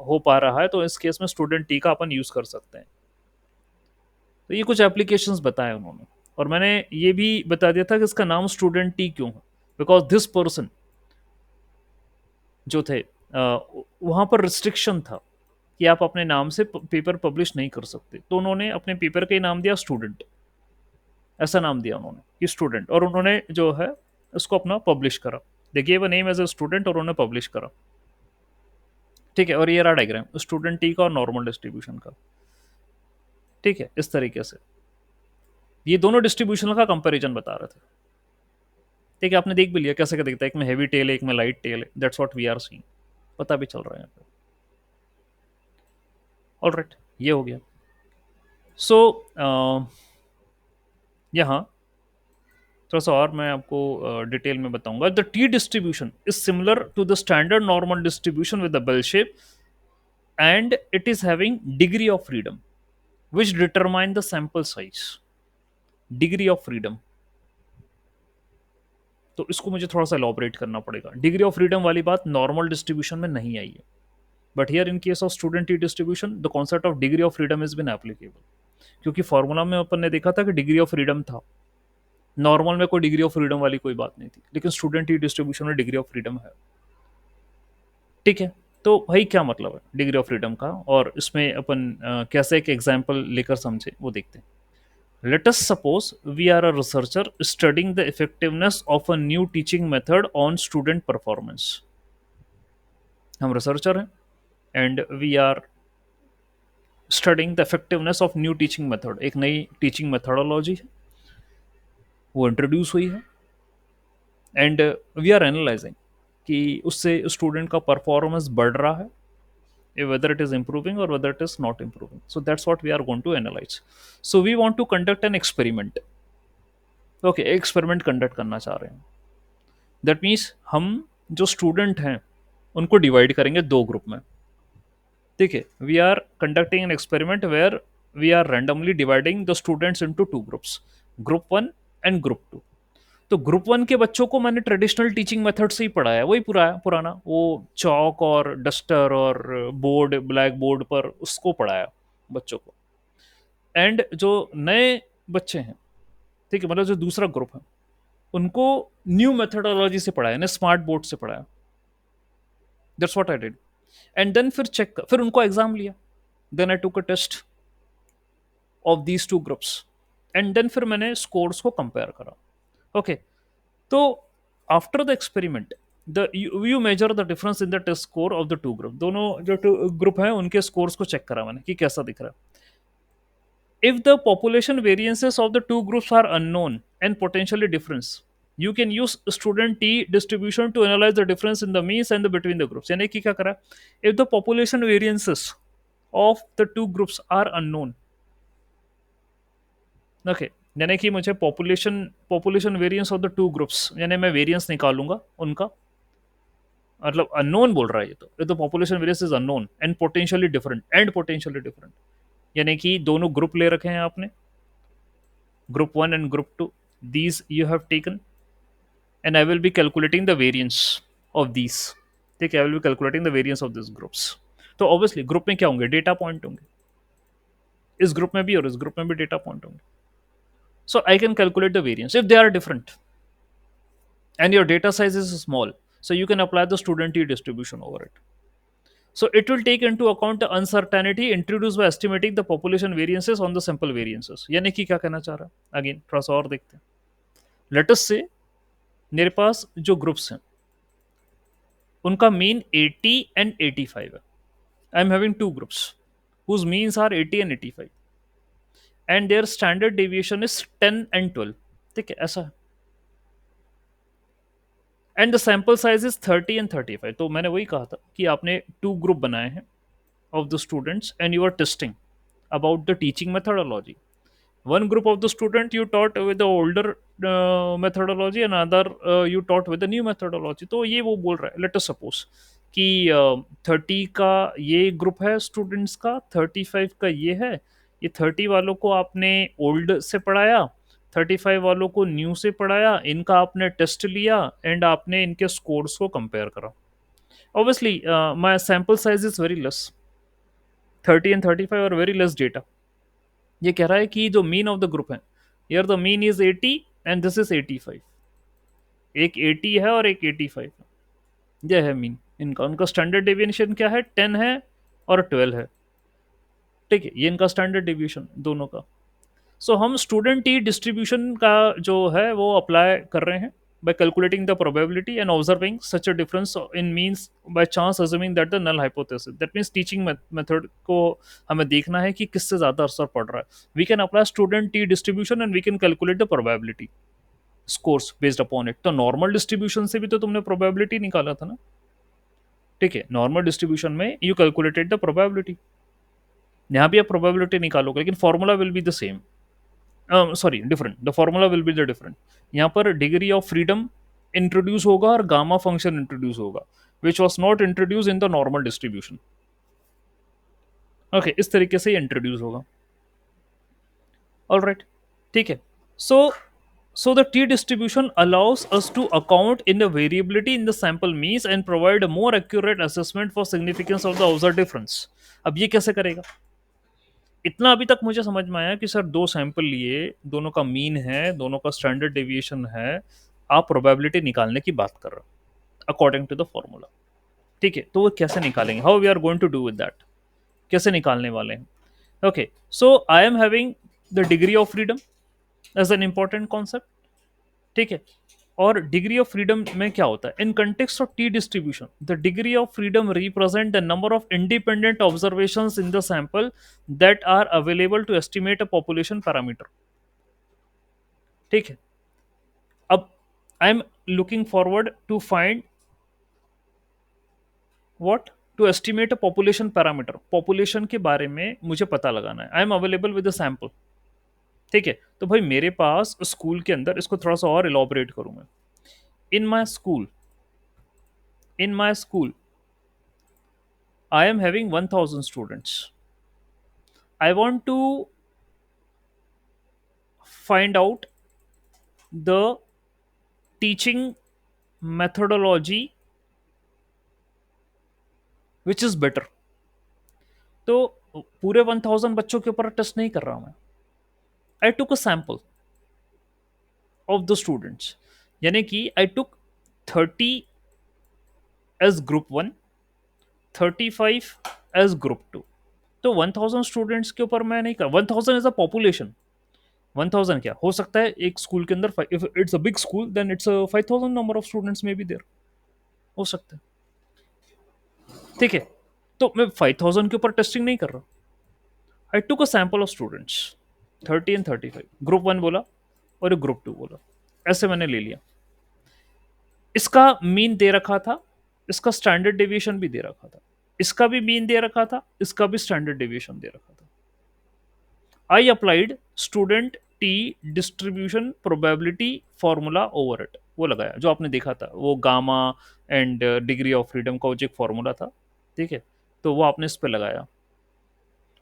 हो पा रहा है, तो इस केस में स्टूडेंट टी का अपन यूज कर सकते हैं। तो ये कुछ एप्लीकेशंस बताए उन्होंने, और मैंने ये भी बता दिया था कि इसका नाम स्टूडेंट टी क्यों है, बिकॉज दिस पर्सन जो थे वहाँ पर रिस्ट्रिक्शन था कि आप अपने नाम से पेपर पब्लिश नहीं कर सकते, तो उन्होंने अपने पेपर का ही नाम दिया स्टूडेंट, ऐसा नाम दिया उन्होंने कि स्टूडेंट, और उन्होंने जो है उसको अपना पब्लिश करा। They give a name as a student और उन्होंने पब्लिश करा। ठीक है, और ये रहा डायग्राम स्टूडेंट टी का और नॉर्मल डिस्ट्रीब्यूशन का। ठीक है, इस तरीके से ये दोनों डिस्ट्रीब्यूशन का कंपैरिजन बता रहे थे। ठीक है, आपने देख भी लिया कैसे क्या दिखता है, एक में हैवी टेल है, एक में लाइट टेल है, that's what we are seeing, पता भी चल रहा है। ऑलराइट, ये हो गया। सो यहाँ थोड़ा सा और मैं आपको डिटेल में बताऊंगा. The T distribution is similar to the standard normal distribution with the bell shape, and it is having degree of freedom which determine the sample size. Degree of freedom, तो इसको मुझे थोड़ा सा एलॉबरेट करना पड़ेगा. डिग्री ऑफ फ्रीडम वाली बात नॉर्मल डिस्ट्रीब्यूशन में नहीं आई है, but here in case of student T distribution the concept of degree of freedom is been applicable. क्योंकि फॉर्मूला में अपन ने देखा था कि डिग्री ऑफ फ्रीडम था, नॉर्मल में कोई डिग्री ऑफ फ्रीडम वाली कोई बात नहीं थी, लेकिन स्टूडेंट टी डिस्ट्रीब्यूशन में डिग्री ऑफ फ्रीडम है. ठीक है, तो भाई क्या मतलब है डिग्री ऑफ फ्रीडम का, और इसमें अपन कैसे एक एग्जाम्पल लेकर समझे वो देखते हैं. Let us suppose we are a researcher studying the effectiveness of a new teaching method on student performance. हम रिसर्चर हैं and we are studying the effectiveness of new teaching method. एक नई टीचिंग मेथडोलॉजी है, वो इंट्रोड्यूस हुई है, एंड वी आर एनालाइजिंग कि उससे स्टूडेंट का परफॉर्मेंस बढ़ रहा है, whether it is improving or whether it is not improving. So that's what we are going to analyze. So we want to conduct an experiment. Okay, experiment conduct करना चाह रहे हैं. दैट मीन्स हम जो स्टूडेंट हैं उनको डिवाइड करेंगे दो ग्रुप में. ठीक है, we are conducting an experiment where we are randomly dividing the students into two groups, group one and group two. तो ग्रुप वन के बच्चों को मैंने ट्रेडिशनल टीचिंग मेथड से ही पढ़ाया, वही पुराना वो चौक और डस्टर और बोर्ड, ब्लैक बोर्ड पर उसको पढ़ाया बच्चों को. एंड जो नए बच्चे हैं, ठीक है, मतलब जो दूसरा ग्रुप है, उनको न्यू मेथडोलॉजी से पढ़ाया, यानी स्मार्ट बोर्ड से पढ़ाया. That's what I did. And then फिर उनको एग्जाम लिया. Then I took a test of these two groups, and then फिर मैंने स्कोर्स को कंपेयर करा. ओके, तो after the experiment the you measure the difference in the test score of the two group. दोनों जो टू ग्रुप हैं उनके स्कोर्स को चेक करा मैंने कि कैसा दिख रहा है. If the population variances of the two groups are unknown and potentially different, you can use student t distribution to analyze the difference in the means and the between the groups. यानी कि क्या करा, if the population variances of the two groups are unknown, okay, यानी कि मुझे population variance of the two groups, यानी मैं वेरिएंस निकालूंगा उनका, मतलब अननोन बोल रहा है ये तो. if the population variance is unknown and potentially different, यानी कि दोनों ग्रुप ले रखे हैं आपने, group 1 and group 2, these you have taken, and I will be calculating the variance of these. ठीक है, I will be calculating the variance of these groups. तो ऑब्वियसली ग्रुप में क्या होंगे, डेटा पॉइंट होंगे, इस ग्रुप में भी और इस ग्रुप में भी डेटा पॉइंट होंगे. So I can calculate the variance if they are different and your data size is small, so you can apply the student t distribution over it. So it will take into account the uncertainty introduced by estimating the population variances on the sample variances. यानी कि क्या कहना चाह रहा है, अगेन थोड़ा सा और देखते हैं. लेट अस से मेरे पास जो ग्रुप्स हैं उनका मीन 80 एंड 85 है. I am having two groups whose means are 80 and 85 and their standard deviation is 10 and 12. ठीक है, ऐसा है. And the sample size is 30 and 35. तो मैंने वही कहा था कि आपने टू ग्रुप बनाए हैं of the students and you are testing about the teaching methodology. One group of the student you taught with the older methodology and another you taught with the new methodology. तो ये वो बोल रहा है, let us suppose कि 30 का ये ग्रुप है स्टूडेंट्स का, 35 का ये है. ये 30 वालों को आपने ओल्ड से पढ़ाया, 35 वालों को न्यू से पढ़ाया, इनका आपने टेस्ट लिया एंड आपने इनके स्कोर्स को कंपेयर करा. Obviously my sample size is very less, 30 and 35 are very less data. ये कह रहा है कि जो मीन ऑफ द ग्रुप है, here the mean is 80 and this is 85. एक 80 है और एक 85 है, ये है मीन इनका. उनका स्टैंडर्ड डेविएशन क्या है, 10 है और 12 है. ठीक है, ये इनका स्टैंडर्ड डेविएशन दोनों का. सो हम स्टूडेंट टी डिस्ट्रीब्यूशन का जो है वो अप्लाई कर रहे हैं by calculating the probability and observing such a difference in means by chance assuming that the null hypothesis. That means teaching method को हमें देखना है कि किससे ज़्यादा असर पड़ रहा है. We can apply student t distribution and we can calculate the probability scores based upon it. तो normal distribution से भी तो तुमने probability निकाला था ना. ठीक है, normal distribution में you calculated the probability, यहाँ भी आप probability निकालोगे लेकिन formula will be the same. Sorry, different, the formula will be the different. यहाँ पर डिग्री ऑफ फ्रीडम इंट्रोड्यूस होगा और गामा फंक्शन इंट्रोड्यूस होगा, which was not introduce in the normal distribution. Okay, इस तरीके से इंट्रोड्यूस होगा. ऑल राइट, ठीक है. सो so the t distribution allows us to account in the variability in the sample means and provide a more accurate assessment for significance of the observed difference. अब ये कैसे करेगा? इतना अभी तक मुझे समझ में आया कि सर दो सैंपल लिए, दोनों का मीन है, दोनों का स्टैंडर्ड डेविएशन है, आप प्रोबेबिलिटी निकालने की बात कर रहे हो अकॉर्डिंग टू द फॉर्मूला. ठीक है, तो वो कैसे निकालेंगे? How we are going to do with that? कैसे निकालने वाले हैं? Okay, so I am having the degree of freedom as an important concept. ठीक है, और डिग्री ऑफ फ्रीडम में क्या होता है? In context of T distribution, the degree of freedom represent the number of independent observations in the sample that are available to estimate a population parameter. ठीक है, अब I am looking forward to find what, to estimate a population parameter. Population के बारे में मुझे पता लगाना है. I am available with the sample. ठीक है, तो भाई मेरे पास स्कूल के अंदर, इसको थोड़ा सा और इलॉबरेट करूं मैं. In my school, in my school I am having 1000 students. I want to find out the teaching methodology which is better. तो पूरे 1000 बच्चों के ऊपर टेस्ट नहीं कर रहा मैं. I took a sample of the students, यानी कि I took 30 age group 1, 35 age group 2. तो 1000 स्टूडेंट्स के ऊपर मैं नहीं कर, 1000 इज अ पॉपुलेशन. 1000 क्या हो सकता है एक स्कूल के अंदर? If it's a big school then it's 5000 number of students में भी देर हो सकते हैं. ठीक है, तो मैं 5000 के ऊपर टेस्टिंग नहीं कर रहा. I took a sample of students 30 and 35, group 1 बोला और ग्रुप 2 बोला, ऐसे मैंने ले लिया. इसका मीन दे रखा था, इसका स्टैंडर्ड डेविएशन भी दे रखा था, इसका भी मीन दे रखा था, इसका भी स्टैंडर्ड डेविएशन दे रखा था. I applied student T distribution probability formula over it. वो लगाया जो आपने देखा था, वो gamma and degree of freedom का जो एक फॉर्मूला था. ठीक है, तो वो आपने इस पे लगाया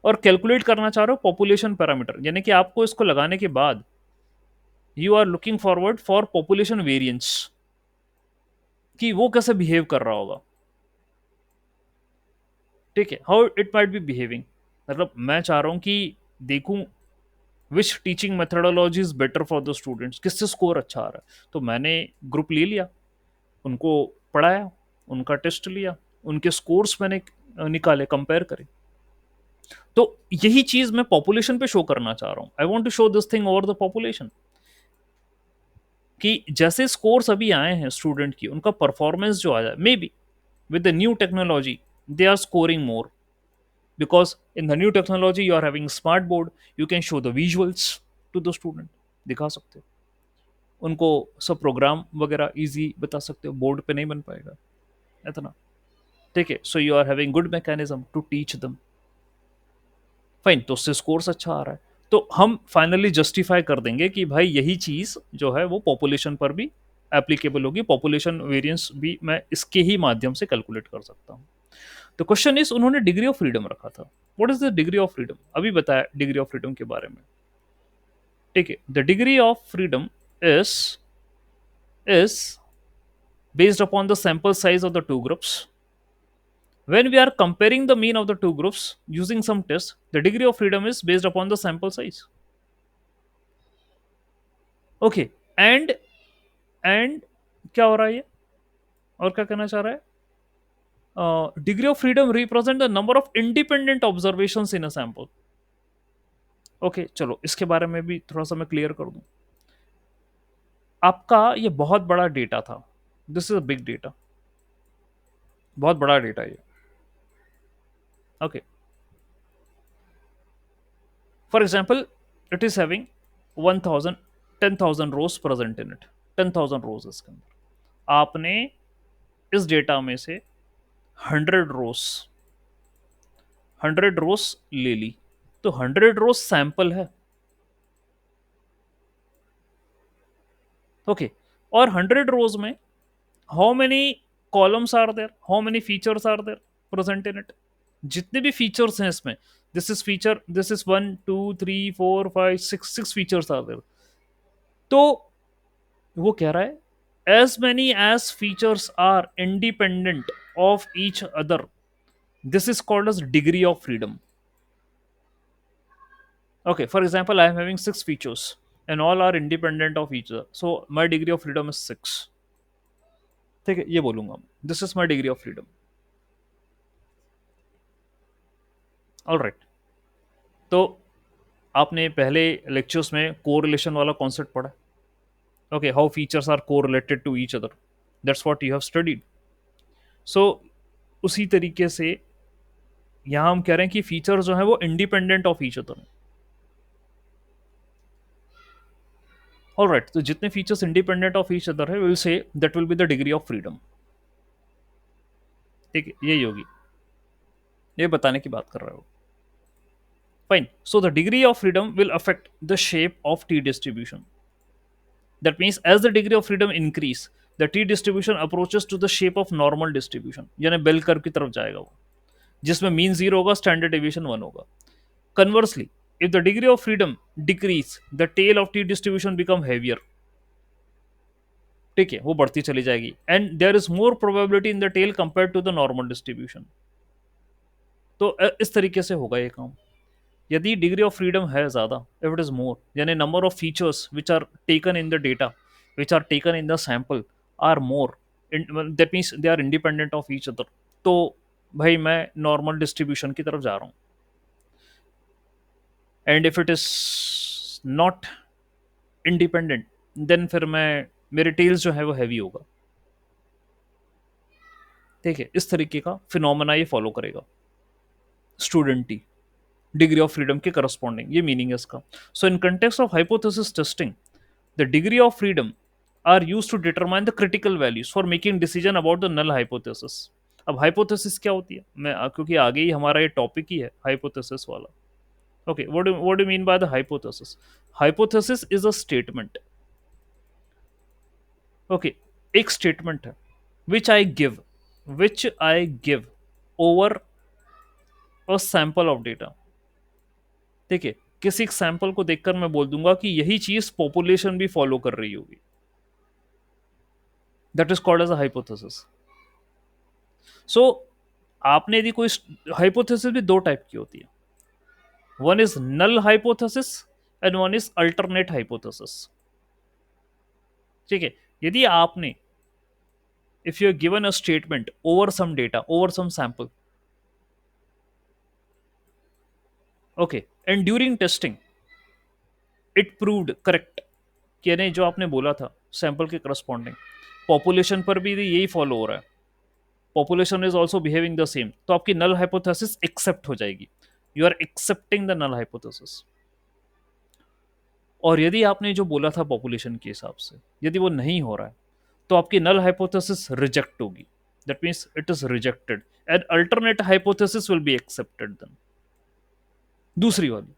और कैलकुलेट करना चाह रहे हो पॉपुलेशन पैरामीटर, यानी कि आपको इसको लगाने के बाद you are looking forward for population variance, कि वो कैसे बिहेव कर रहा होगा. ठीक है, how it might be behaving. मतलब मैं चाह रहा हूं कि देखूं which teaching methodology is better for the students, किससे स्कोर अच्छा आ रहा है. तो मैंने ग्रुप ले लिया, उनको पढ़ाया, उनका टेस्ट लिया, उनके स्कोर्स मैंने निकाले, कंपेयर करे. तो यही चीज मैं पॉपुलेशन पे शो करना चाह रहा हूं. I want to show this thing over the population, कि जैसे स्कोर्स अभी आए हैं स्टूडेंट की, उनका परफॉर्मेंस जो आया, may be with the new technology they are scoring more, because in the new technology you are having smart board, you can show the visuals to the student, दिखा सकते हो उनको, सब प्रोग्राम वगैरह इजी बता सकते हो, बोर्ड पे नहीं बन पाएगा इतना. ठीक है, so you are having good mechanism to teach them. Fine, तो उससे स्कोर्स अच्छा आ रहा है, तो हम फाइनली जस्टिफाई कर देंगे कि भाई यही चीज जो है वो पॉपुलेशन पर भी एप्लीकेबल होगी. पॉपुलेशन वेरिएंस भी मैं इसके ही माध्यम से कैलकुलेट कर सकता हूँ. तो क्वेश्चन इज, उन्होंने डिग्री ऑफ फ्रीडम रखा था. What is the degree of freedom? अभी बताया डिग्री ऑफ फ्रीडम के बारे में. ठीक है, the degree of freedom is based upon the sample size of the two groups. When we are comparing the mean of the two groups using some test, the degree of freedom is based upon the sample size. Okay, and क्या हो रहा है ये, और क्या कहना चाह रहा है? Degree of freedom represent the number of independent observation in a sample. Okay, चलो इसके बारे में भी थोड़ा सा मैं क्लियर कर दूं. आपका ये बहुत बड़ा डेटा था, this is a big data, बहुत बड़ा डेटा ये. Okay, for example it is having 1000 10,000 rows present in it. 10,000 rows इसके अंदर, आपने इस डेटा में से 100 रोज, 100 रोज ले ली, तो 100 रोज सैंपल है. ओके, और 100 rows में how many columns are there, how many features are there present in it? जितने भी फीचर्स हैं इसमें, this is feature, this is 1 2 3 4 5 6 features are there. तो वो कह रहा है as many as features are independent of each other, this is called as degree of freedom. Okay, for example, I am having 6 features and all are independent of each other, so my degree of freedom is 6। ठीक है, ये बोलूंगा, this is my degree of freedom. All right. तो आपने पहले लेक्चर्स में कोरिलेशन वाला कॉन्सेप्ट पढ़ा। Okay, how features are correlated to each other, that's what you have studied. So उसी तरीके से यहाँ हम कह रहे हैं कि फीचर जो है वो independent of each other. All right, तो जितने features independent of each other है, will say that will be the degree of freedom. ठीक है, यही होगी, ये बताने की बात कर रहे हो। Fine, so the degree of freedom will affect the shape of T distribution. That means as the degree of freedom increase, the T distribution approaches to the shape of normal distribution, यानी बेल कर्व की तरफ जाएगा वो, जिसमें मीन 0 होगा, स्टैंडर्ड डेविएशन 1 होगा। Conversely, if the degree of freedom decrease, the tail of t distribution become heavier। ठीक है, वो बढ़ती चली जाएगी, and there is more probability in the tail compare to the normal distribution. तो इस तरीके से होगा ये काम। यदि डिग्री ऑफ फ्रीडम है ज्यादा, इफ इट इज मोर, यानी number of features which are taken in the data, which are taken in the sample are more, that means they are independent of each other, तो भाई मैं नॉर्मल डिस्ट्रीब्यूशन की तरफ जा रहा हूँ। And if it is not independent, then फिर मैं, मेरे टेल्स जो है वो हैवी होगा। ठीक है, इस तरीके का फिनोमेना ये फॉलो करेगा student t, degree of freedom के करस्पॉन्डिंग, ये मीनिंग है इसका। So in context of hypothesis testing, the degree of freedom are use to determine the critical values for making decision about the null hypothesis. अब हाइपोथेसिस क्या होती है, मैं क्योंकि आगे ही हमारा ये टॉपिक ही है हाइपोथेसिस वाला। Okay, what do mean by the hypothesis? Hypothesis is a statement. Okay, एक स्टेटमेंट है which I give, which I give over a sample of data. ठीक है, किसी एक सैंपल को देखकर मैं बोल दूंगा कि यही चीज पॉपुलेशन भी फॉलो कर रही होगी, that is called as a hypothesis. So आपने यदि कोई, हाइपोथेसिस भी दो टाइप की होती है, one is null hypothesis and one is alternate hypothesis. ठीक है, यदि आपने, if you're given a statement over some data, over some sample, okay, and during testing it proved correct, कि नहीं जो आपने बोला था सैंपल के करस्पॉन्डिंग, पॉपुलेशन पर भी यही फॉलो हो रहा है, population is also behaving the same, तो आपकी नल हाइपोथेसिस एक्सेप्ट हो जाएगी, you are accepting the null hypothesis. और यदि आपने जो बोला था पॉपुलेशन के हिसाब से, यदि वो नहीं हो रहा है, तो आपकी नल हाइपोथेसिस रिजेक्ट होगी, that means it is rejected, and alternate hypothesis will be accepted then. दूसरी वाली,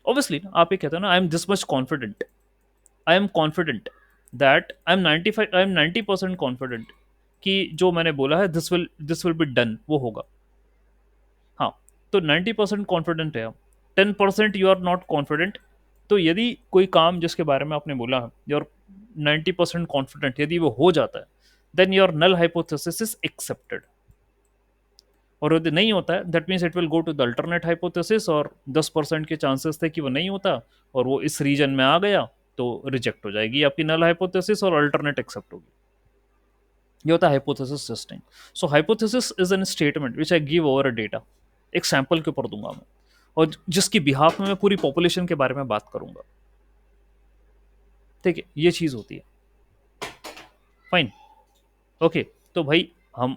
ऑब्वियसली आप ये कहते हो ना, I am this much confident, I am confident that I am 95, I am 90% confident कि जो मैंने बोला है दिस विल बी डन, वो होगा। हाँ, तो 90% कॉन्फिडेंट है, 10% यू आर नॉट कॉन्फिडेंट। तो यदि कोई काम जिसके बारे में आपने बोला है, योर 90% कॉन्फिडेंट, यदि वो हो जाता है, then your null hypothesis is accepted. और यदि नहीं होता है, that means it will go to the alternate hypothesis, और 10% के चांसेस थे कि वो नहीं होता और वो इस रीजन में आ गया, तो रिजेक्ट हो जाएगी आपकी नल हाइपोथेसिस और अल्टरनेट एक्सेप्ट होगी। ये होता है hypothesis testing. So hypothesis is an statement which I give over a data, एक सैंपल के ऊपर दूंगा मैं, और जिसकी बिहाफ में मैं पूरी पॉपुलेशन के बारे में बात करूंगा। ठीक है, ये चीज होती है। फाइन, ओके, तो भाई हम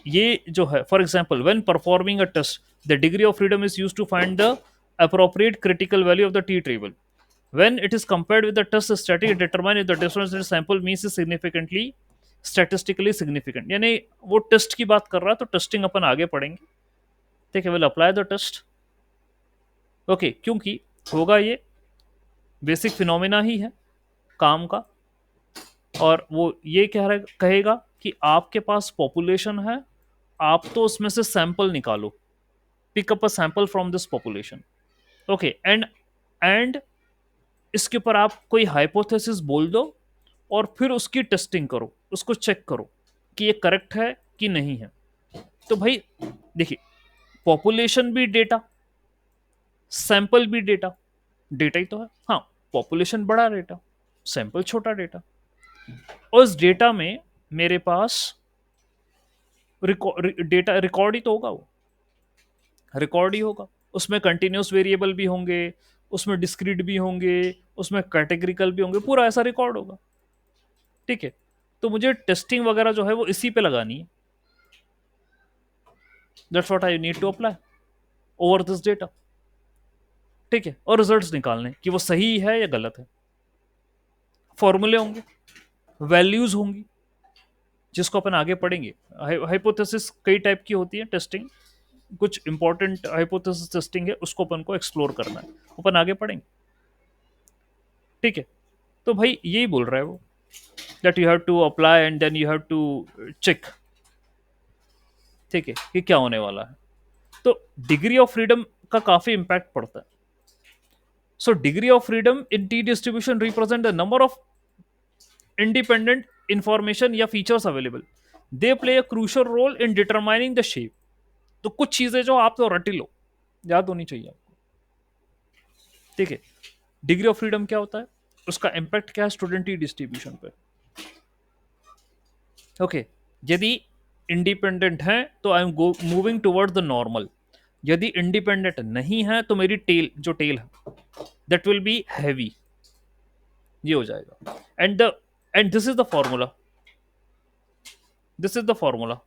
ये जो है, for example when performing a test, the degree of freedom is used to find the appropriate critical value of the t table when it is compared with the test static, determine if the difference in sample means is significantly statistically significant। यानी वो टेस्ट की बात कर रहा है, तो टेस्टिंग अपन आगे पढ़ेंगे। ठीक है, will apply the test. Okay, क्योंकि होगा ये बेसिक फिनोमिना ही है काम का, और वो ये कहेगा कि आपके पास पॉपुलेशन है, आप तो उसमें से सैंपल निकालो, pick up a sample from this population. Okay, and इसके ऊपर आप कोई हाइपोथेसिस बोल दो और फिर उसकी टेस्टिंग करो, उसको चेक करो कि ये करेक्ट है कि नहीं है। तो भाई देखिए, पॉपुलेशन भी डेटा, सैंपल भी डेटा, डेटा ही तो है। हाँ, पॉपुलेशन बड़ा डेटा, सैंपल छोटा डेटा। उस डेटा में मेरे पास डेटा रिकॉर्ड ही तो होगा, वो रिकॉर्ड ही होगा। उसमें कंटिन्यूस वेरिएबल भी होंगे, उसमें डिस्क्रीट भी होंगे, उसमें कैटेगरिकल भी होंगे, पूरा ऐसा रिकॉर्ड होगा। ठीक है, तो मुझे टेस्टिंग वगैरह जो है वो इसी पे लगानी है। That's what I need to apply over this data. ठीक है, और रिजल्ट्स निकालने कि वो सही है या गलत है। फॉर्मूले होंगे, वैल्यूज होंगी, जिसको अपन आगे पढ़ेंगे। हाइपोथेसिस कई टाइप की होती है टेस्टिंग, कुछ इंपॉर्टेंट हाइपोथेसिस टेस्टिंग है, उसको अपन को एक्सप्लोर करना है, अपन आगे पढ़ेंगे। ठीक है, तो भाई यही बोल रहा है वो, that you have to apply and then you have to check. ठीक है, कि क्या होने वाला है। तो डिग्री ऑफ फ्रीडम का काफी इंपैक्ट पड़ता है। So degree of freedom in t distribution represent the number of independent information या features available, they play a crucial role in determining the shape. तो कुछ चीजें जो आप तो रट ही लो, याद होनी चाहिए आपको। ठीक है, डिग्री ऑफ फ्रीडम क्या होता है, उसका इंपैक्ट क्या है स्टूडेंट डिस्ट्रीब्यूशन पे। ओके, यदि इंडिपेंडेंट है तो I am moving toward the normal. यदि इंडिपेंडेंट नहीं है तो मेरी टेल, जो टेल है, दैट विल बी हैवी, ये हो जाएगा। And this is the formula, this is the formula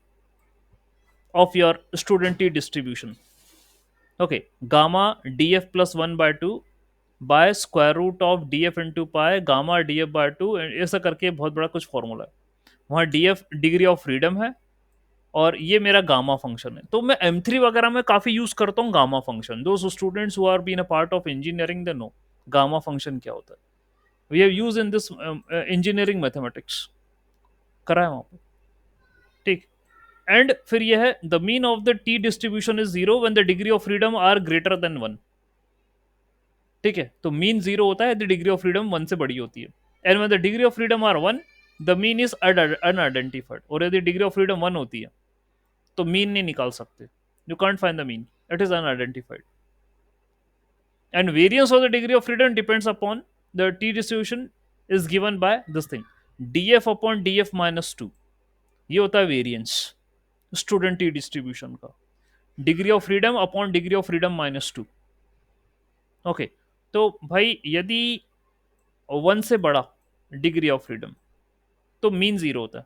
of your student T distribution. Okay, gamma d f plus one by two by square root of d f into pi gamma d f by two, ऐसा करके बहुत बड़ा कुछ फॉर्मूला है। वहां d f degree of freedom है, और ये मेरा गामा फंक्शन है। तो मैं M3 वगैरह में काफी यूज करता हूँ गामा फंक्शन। दो students who are been a part of engineering they know gamma function क्या होता है। We have use in this engineering mathematics, करा है वहां पर। ठीक, एंड फिर यह है the mean of the T distribution is zero when the degree of freedom are greater than one. ठीक है, तो मीन जीरो होता है the degree of freedom one से बड़ी होती है, and when the degree of freedom are one the mean is unidentified. और यदि डिग्री ऑफ फ्रीडम वन होती है तो मीन नहीं निकाल सकते, you can't find the mean, it is unidentified. And variance of the degree of freedom depends upon the T distribution is given by this thing, df upon df minus two. ये होता है वेरियंस स्टूडेंट टी डिस्ट्रीब्यूशन का, degree of freedom upon degree of freedom minus two. Okay, तो भाई यदि वन से बड़ा डिग्री ऑफ फ्रीडम तो मीन जीरो होता है।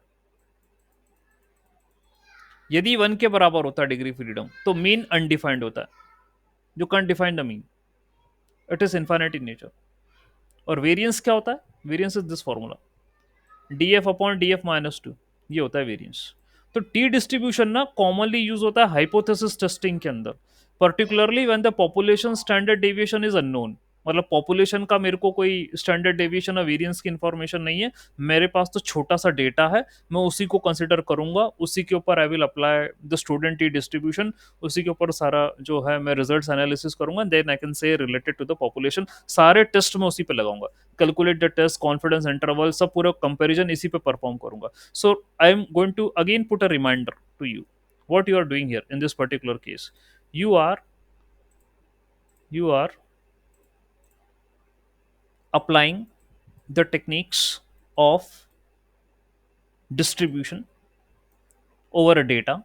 यदि वन के बराबर होता है डिग्री फ्रीडम तो मीन अनडिफाइंड होता है, you can define the mean, it is infinite in nature. और वेरियंस क्या होता है, variance is this formula, D F upon D F minus two, ये होता है वेरियंस। तो टी डिस्ट्रीब्यूशन ना कॉमनली यूज होता है हाइपोथेसिस टेस्टिंग के अंदर, particularly when the population standard deviation is unknown. मतलब पॉपुलेशन का मेरे को कोई स्टैंडर्ड डेविएशन और वेरिएंस की इंफॉर्मेशन नहीं है, मेरे पास तो छोटा सा डेटा है, मैं उसी को कंसिडर करूंगा, उसी के ऊपर I will apply the student T distribution, उसी के ऊपर सारा जो है मैं रिजल्ट्स एनालिसिस करूंगा, then I can say related to the population. सारे टेस्ट मैं उसी पे लगाऊंगा, calculate the test, confidence interval, सब पूरा कंपैरिजन इसी पे परफॉर्म करूंगा। So I am going to again put a reminder to you what you are doing here in this particular case. You are applying the techniques of distribution over a data.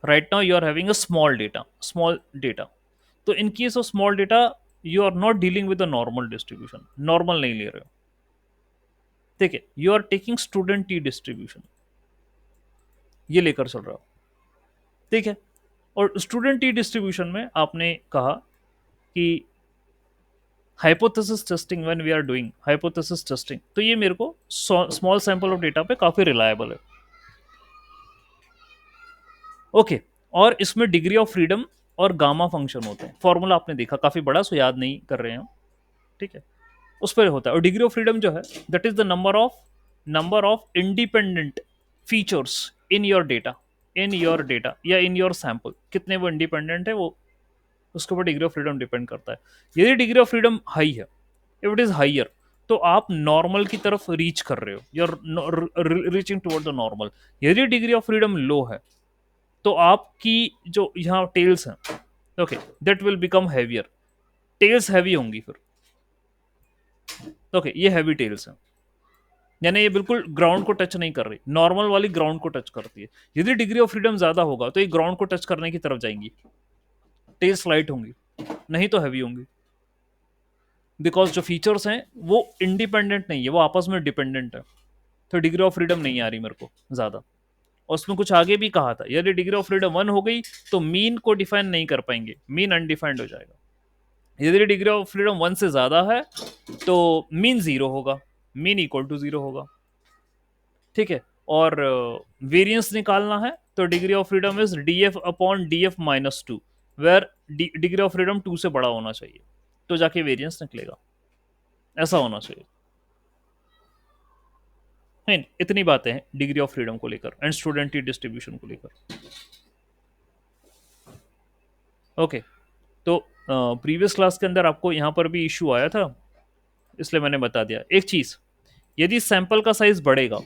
Right now you are having a small data. So in case of small data, you are not dealing with the normal distribution. Normal नहीं ले रहे हो, ठीक है, you are taking student t distribution, ये लेकर चल रहा हो। ठीक है, और स्टूडेंट टी डिस्ट्रीब्यूशन में आपने कहा कि hypothesis testing, when we are doing hypothesis testing, तो ये मेरे को स्मॉल सैंपल ऑफ डेटा पे काफी रिलायबल है। ओके, और इसमें डिग्री ऑफ फ्रीडम और गामा फंक्शन होते हैं। फॉर्मूला आपने देखा काफी बड़ा, सो याद नहीं कर रहे हैं हम। ठीक है, उस पर होता है। और डिग्री ऑफ फ्रीडम जो है that is the number of number of independent features in your data या इन योर सैंपल, कितने वो इंडिपेंडेंट है, वो उसके ऊपर डिग्री ऑफ फ्रीडम डिपेंड करता है। यदि डिग्री ऑफ फ्रीडम हाई है, इफ इट इज हाइयर, तो आप नॉर्मल की तरफ रीच कर रहे हो, you are reaching toward the normal. यदि डिग्री ऑफ फ्रीडम लो है, तो आपकी जो यहाँ टेल्स हैं, okay, that will become heavier, tails heavy होंगी फिर। ओके, ये हैवी टेल्स हैं, यानी ये बिल्कुल ग्राउंड को टच नहीं कर रही, नॉर्मल वाली ग्राउंड को टच करती है। यदि डिग्री ऑफ फ्रीडम ज्यादा होगा तो ये ग्राउंड को टच करने की तरफ जाएंगी, टेल्स लाइट होंगी, नहीं तो हैवी होंगी। बिकॉज जो फीचर्स हैं वो इंडिपेंडेंट नहीं है, वो आपस में डिपेंडेंट है। तो डिग्री ऑफ फ्रीडम नहीं आ रही मेरे को ज्यादा। और उसमें कुछ आगे भी कहा था, यदि डिग्री ऑफ फ्रीडम 1 हो गई तो मीन को डिफाइन नहीं कर पाएंगे, मीन अनडिफाइंड हो जाएगा। यदि डिग्री ऑफ फ्रीडम 1 से ज्यादा है तो मीन 0 होगा, मीन इक्वल टू 0 होगा। ठीक है, और वेरिएंस निकालना है तो degree of freedom is df upon df-2, where degree of freedom 2 से बड़ा होना चाहिए, तो जाके वेरिएंस निकलेगा, ऐसा होना चाहिए। नहीं, इतनी बातें हैं डिग्री ऑफ फ्रीडम को लेकर एंड स्टूडेंट डिस्ट्रीब्यूशन को लेकर। ओके, तो प्रीवियस क्लास के अंदर आपको यहाँ पर भी इशू आया था, इसलिए मैंने बता दिया। एक चीज, यदि सैंपल का साइज बढ़ेगा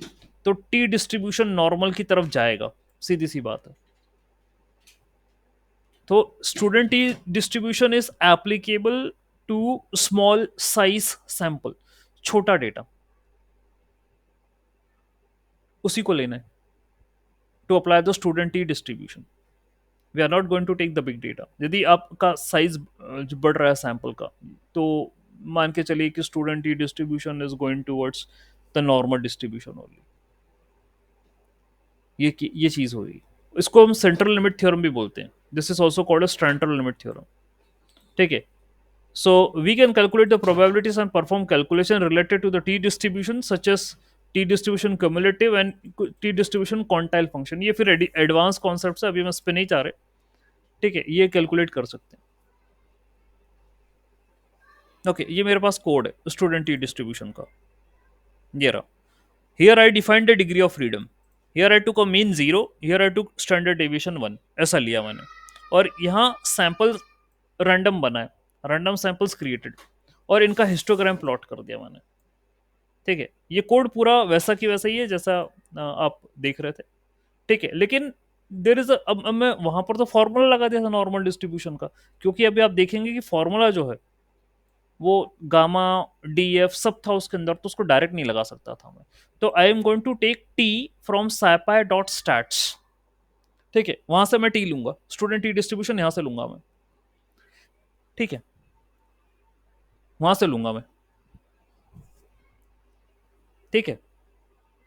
तो टी डिस्ट्रीब्यूशन नॉर्मल की तरफ जाएगा, सीधी सी बात है। तो student T distribution is applicable to small size sample, छोटा डेटा, उसी को लेना है to apply the student T distribution. We are not going to take the big data. यदि आपका साइज बढ़ रहा है सैंपल का, तो मान के चलिए कि student T distribution is going towards the normal distribution only, ये चीज हो रही। इसको हम सेंट्रल लिमिट थ्योरम भी बोलते हैं, this is also called central limit theorem. ठीक है, so we can calculate the probabilities and perform calculation related to the t distribution such as t distribution cumulative and t distribution quantile function। ये फिर एडवांस कॉन्सेप्ट है, अभी हम इस पे नहीं जा रहे। ठीक है, ये कैलकुलेट कर सकते हैं। ओके, ये मेरे पास कोड है स्टूडेंट टी डिस्ट्रीब्यूशन का, ये रहा। Here I defined the degree of freedom, here I took a mean 0, here I took standard deviation 1, ऐसा लिया मैंने। और यहाँ सैंपल रैंडम बना है, रैंडम सैंपल्स क्रिएटेड, और इनका हिस्टोग्राम प्लॉट कर दिया मैंने। ठीक है, ये कोड पूरा वैसा की वैसा ही है जैसा आप देख रहे थे। ठीक है, लेकिन देर इज अब मैं वहां पर तो फॉर्मूला लगा दिया था नॉर्मल डिस्ट्रीब्यूशन का, क्योंकि अभी आप देखेंगे कि फॉर्मूला जो है वो गामा डी एफ सब था उसके अंदर, तो उसको डायरेक्ट नहीं लगा सकता था मैं। तो I am going to take t from SciPy dot stats. ठीक है, वहां से मैं टी लूंगा, स्टूडेंट टी डिस्ट्रीब्यूशन यहां से लूंगा मैं। ठीक है, वहां से लूंगा मैं। ठीक है,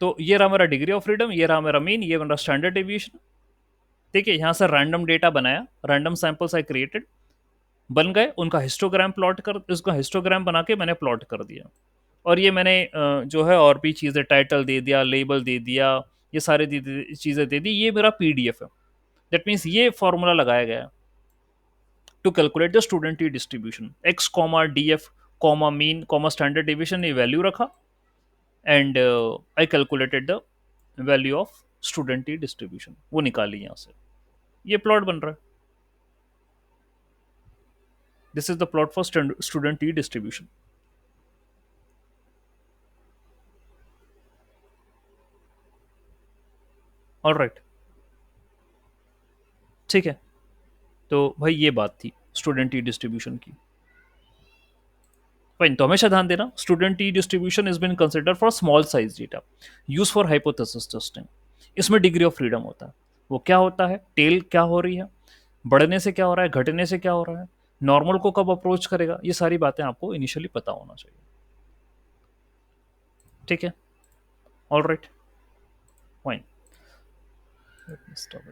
तो ये रहा मेरा डिग्री ऑफ फ्रीडम, ये रहा मेरा मीन, ये मेरा स्टैंडर्ड डेविएशन। ठीक है, यहाँ से रैंडम डेटा बनाया, रैंडम सैंपल्स आई क्रिएटेड, बन गए, उनका हिस्टोग्राम प्लॉट कर, उसका हिस्टोग्राम बना के मैंने प्लॉट कर दिया। और ये मैंने जो है और भी चीज़ें, टाइटल दे दिया, लेबल दे दिया, ये सारी चीज़ें दे दी। ये मेरा पीडीएफ है, दैट मीन्स ये फॉर्मूला लगाया गया to calculate the student T distribution, x comma d f comma mean comma standard division, ये वैल्यू रखा, and I calculated the value of student T distribution, वो निकाली यहाँ से। ये प्लॉट बन रहा है, this is the plot for student T distribution. All right, ठीक है। तो भाई ये बात थी स्टूडेंट टी डिस्ट्रीब्यूशन की। फाइन, तो हमेशा ध्यान देना, student T distribution is been consider for small size data, use for hypothesis testing. इसमें डिग्री ऑफ फ्रीडम होता है, वो क्या होता है, टेल क्या हो रही है, बढ़ने से क्या हो रहा है, घटने से क्या हो रहा है, नॉर्मल को कब अप्रोच करेगा, ये सारी बातें आपको इनिशियली पता होना चाहिए। ठीक है, all right, fine, let me stop it.